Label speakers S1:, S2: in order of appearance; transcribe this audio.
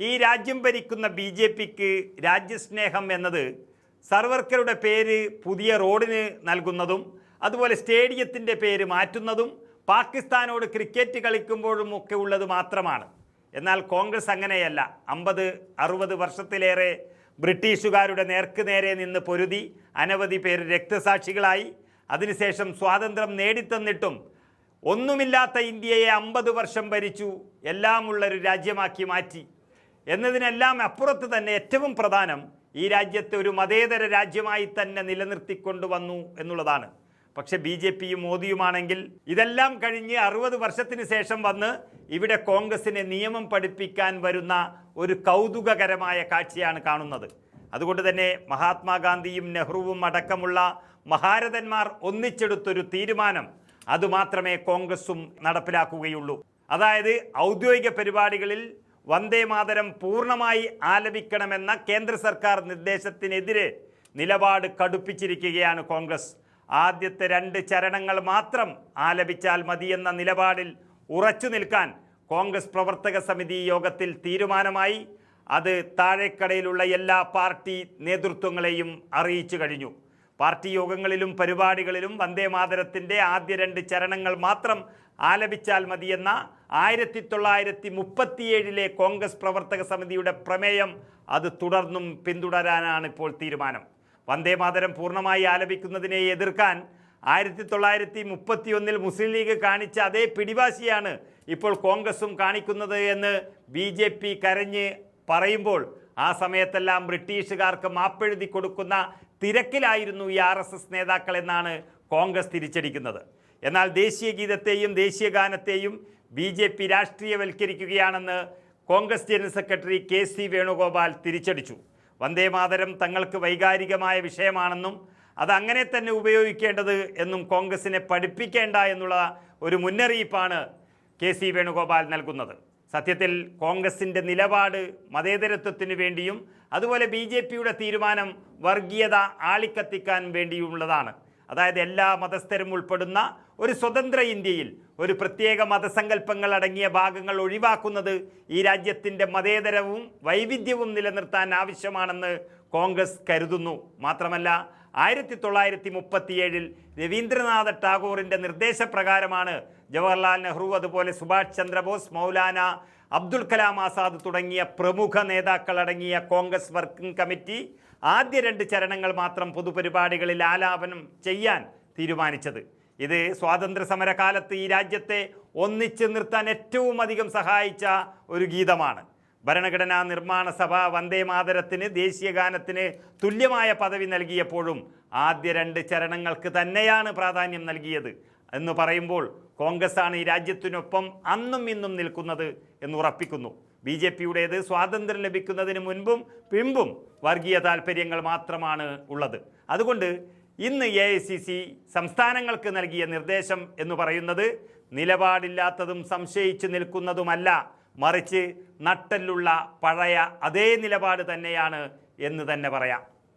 S1: ഈ രാജ്യം ഭരിക്കുന്ന BJPക്ക് രാജ്യസ്നേഹം എന്നത് സർവർക്കറുടെ പേര് പുതിയ റോഡിന് നൽകുന്നതും അതുപോലെ സ്റ്റേഡിയത്തിൻ്റെ പേര് മാറ്റുന്നതും പാകിസ്ഥാനോട് ക്രിക്കറ്റ് കളിക്കുമ്പോഴും ഒക്കെ ഉള്ളത് മാത്രമാണ്. എന്നാൽ കോൺഗ്രസ് അങ്ങനെയല്ല. 50-60 വർഷത്തിലേറെ ബ്രിട്ടീഷുകാരുടെ നേർക്കുനേരെ നിന്ന് പൊരുതി അനവധി പേര് രക്തസാക്ഷികളായി. അതിനുശേഷം സ്വാതന്ത്ര്യം നേടിത്തന്നിട്ടും ഒന്നുമില്ലാത്ത ഇന്ത്യയെ 50 വർഷം ഭരിച്ചു, എല്ലാമുള്ളൊരു രാജ്യമാക്കി മാറ്റി എന്നതിനെല്ലാം അപ്പുറത്ത് തന്നെ ഏറ്റവും പ്രധാനം ഈ രാജ്യത്തെ ഒരു മതേതര രാജ്യമായി തന്നെ നിലനിർത്തിക്കൊണ്ടുവന്നു എന്നുള്ളതാണ്. പക്ഷെ BJPയും മോദിയുമാണെങ്കിൽ ഇതെല്ലാം കഴിഞ്ഞ് 60 വർഷത്തിന് ശേഷം വന്ന് ഇവിടെ കോൺഗ്രസിനെ നിയമം പഠിപ്പിക്കാൻ വരുന്ന ഒരു കൗതുകകരമായ കാഴ്ചയാണ് കാണുന്നത്. അതുകൊണ്ട് തന്നെ മഹാത്മാഗാന്ധിയും നെഹ്റുവും അടക്കമുള്ള മഹാരഥന്മാർ ഒന്നിച്ചെടുത്തൊരു തീരുമാനം അതുമാത്രമേ കോൺഗ്രസും നടപ്പിലാക്കുകയുള്ളൂ. അതായത് ഔദ്യോഗിക പരിപാടികളിൽ വന്ദേ മാതരം പൂർണ്ണമായി ആലപിക്കണമെന്ന കേന്ദ്ര സർക്കാർ നിർദ്ദേശത്തിനെതിരെ നിലപാട് കടുപ്പിച്ചിരിക്കുകയാണ് കോൺഗ്രസ്. ആദ്യത്തെ 2 ചരണങ്ങൾ മാത്രം ആലപിച്ചാൽ മതിയെന്ന നിലപാടിൽ ഉറച്ചു നിൽക്കാൻ കോൺഗ്രസ് പ്രവർത്തക സമിതി യോഗത്തിൽ തീരുമാനമായി. അത് താഴേക്കടയിലുള്ള എല്ലാ പാർട്ടി നേതൃത്വങ്ങളെയും അറിയിച്ചു കഴിഞ്ഞു. പാർട്ടി യോഗങ്ങളിലും പരിപാടികളിലും വന്ദേ മാതരത്തിൻ്റെ ആദ്യ 2 ചരണങ്ങൾ മാത്രം ആലപിച്ചാൽ മതിയെന്ന 1937 കോൺഗ്രസ് പ്രവർത്തക സമിതിയുടെ പ്രമേയം അത് തുടർന്നും പിന്തുടരാനാണ് ഇപ്പോൾ തീരുമാനം. വന്ദേ മാതരം പൂർണ്ണമായി ആലപിക്കുന്നതിനെ എതിർക്കാൻ 1931 മുസ്ലിം ലീഗ് കാണിച്ച അതേ പിടിവാശിയാണ് ഇപ്പോൾ കോൺഗ്രസും കാണിക്കുന്നത് എന്ന് BJP കരഞ്ഞ് പറയുമ്പോൾ ആ സമയത്തെല്ലാം ബ്രിട്ടീഷുകാർക്ക് മാപ്പെഴുതി കൊടുക്കുന്ന തിരക്കിലായിരുന്നു ഈ RSS നേതാക്കൾ എന്നാണ് കോൺഗ്രസ് തിരിച്ചടിക്കുന്നത്. എന്നാൽ ദേശീയ ഗീതത്തെയും ദേശീയ ഗാനത്തെയും BJP രാഷ്ട്രീയവൽക്കരിക്കുകയാണെന്ന് Congress general secretary KC Venugopal തിരിച്ചടിച്ചു. വന്ദേ മാതരം തങ്ങൾക്ക് വൈകാരികമായ വിഷയമാണെന്നും അതങ്ങനെ തന്നെ ഉപയോഗിക്കേണ്ടത് എന്നും കോൺഗ്രസിനെ പഠിപ്പിക്കേണ്ട എന്നുള്ള ഒരു മുന്നറിയിപ്പാണ് KC വേണുഗോപാൽ നൽകുന്നത്. സത്യത്തിൽ കോൺഗ്രസിൻ്റെ നിലപാട് മതേതരത്വത്തിന് വേണ്ടിയും അതുപോലെ BJPയുടെ തീരുമാനം വർഗീയത ആളിക്കത്തിക്കാൻ വേണ്ടിയുള്ളതാണ്. അതായത് എല്ലാ മതസ്ഥരും ഉൾപ്പെടുന്ന ഒരു സ്വതന്ത്ര ഇന്ത്യയിൽ ഒരു പ്രത്യേക മതസങ്കല്പങ്ങൾ അടങ്ങിയ ഭാഗങ്ങൾ ഒഴിവാക്കുന്നത് ഈ രാജ്യത്തിൻ്റെ മതേതരവും വൈവിധ്യവും നിലനിർത്താൻ ആവശ്യമാണെന്ന് കോൺഗ്രസ് കരുതുന്നു. മാത്രമല്ല 1937 രവീന്ദ്രനാഥ ടാഗോറിൻ്റെ നിർദ്ദേശപ്രകാരമാണ് ജവഹർലാൽ നെഹ്റു അതുപോലെ സുഭാഷ് ചന്ദ്രബോസ്, മൗലാന അബ്ദുൽ കലാം ആസാദ് തുടങ്ങിയ പ്രമുഖ നേതാക്കൾ അടങ്ങിയ കോൺഗ്രസ് വർക്കിംഗ് കമ്മിറ്റി ആദ്യ 2 ചരണങ്ങൾ മാത്രം പൊതുപരിപാടികളിൽ ആലാപനം ചെയ്യാൻ തീരുമാനിച്ചത്. ഇത് സ്വാതന്ത്ര്യ സമരകാലത്ത് ഈ രാജ്യത്തെ ഒന്നിച്ച് നിർത്താൻ ഏറ്റവും അധികം സഹായിച്ച ഒരു ഗീതമാണ്. ഭരണഘടനാ നിർമ്മാണ സഭ വന്ദേ മാതരത്തിന് ദേശീയ ഗാനത്തിന് തുല്യമായ പദവി നൽകിയപ്പോഴും ആദ്യ 2 ചരണങ്ങൾക്ക് തന്നെയാണ് പ്രാധാന്യം നൽകിയത് എന്ന് പറയുമ്പോൾ കോൺഗ്രസ് ആണ് ഈ രാജ്യത്തിനൊപ്പം അന്നും ഇന്നും നിൽക്കുന്നത് എന്ന് ഉറപ്പിക്കുന്നു. BJPയുടേത് സ്വാതന്ത്ര്യം ലഭിക്കുന്നതിന് മുൻപും പിമ്പും വർഗീയ താല്പര്യങ്ങൾ മാത്രമാണ് ഉള്ളത്. അതുകൊണ്ട് ഇന്ന് AICC സംസ്ഥാനങ്ങൾക്ക് നൽകിയ നിർദ്ദേശം എന്ന് പറയുന്നത് നിലപാടില്ലാത്തതും സംശയിച്ചു നിൽക്കുന്നതുമല്ല, മറിച്ച് നട്ടെല്ലുള്ള പഴയ അതേ നിലപാട് തന്നെയാണ് എന്ന് തന്നെ പറയാം.